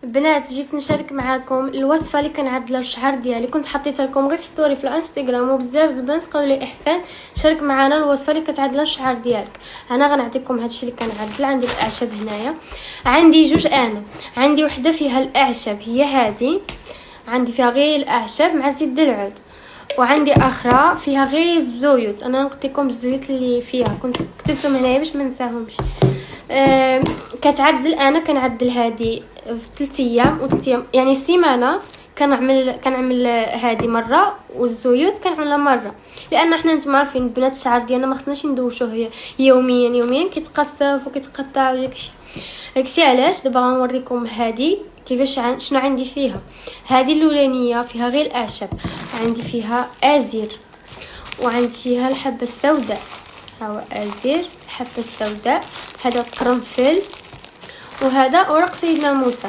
بنات جيت نشارك معاكم الوصفه اللي كنعدلها الشعر ديالي. كنت حطيتها لكم غير في ستوري في الانستغرام وبزاف البنات قالوا لي احسان شارك معنا الوصفه اللي كتعدلها الشعر ديالك. انا غنعطيكم هادشي اللي كنعدل. عندي الاعشاب هنايا، عندي جوج. انا عندي وحده فيها الاعشاب هي هذه، عندي فيها غير الاعشاب مع زيت العود، وعندي اخرى فيها غير الزيوت. انا قلت لكم الزيوت اللي فيها كنت كتبتهم هنايا باش ما ننساهمش. كتعدل انا كنعدل هذه في 3 ايام و3 ايام، يعني سيمانه كنعمل هذه مره، والزيوت كنعملها مره، لان حنا نتوما عارفين بنات الشعر ديالنا ما خصناش ندوشوه يوميا كيتقصف وكيتقطع داكشي علاش دابا غنوريكم هذه كيفاش شنو عندي فيها. هذه الاولانيه فيها غير الاعشاب، عندي فيها ازير، وعندي فيها الحبه السوداء، ها هو ازير الحبه السوداء، هذا قرنفل، وهذا ورق سيدنا موسى.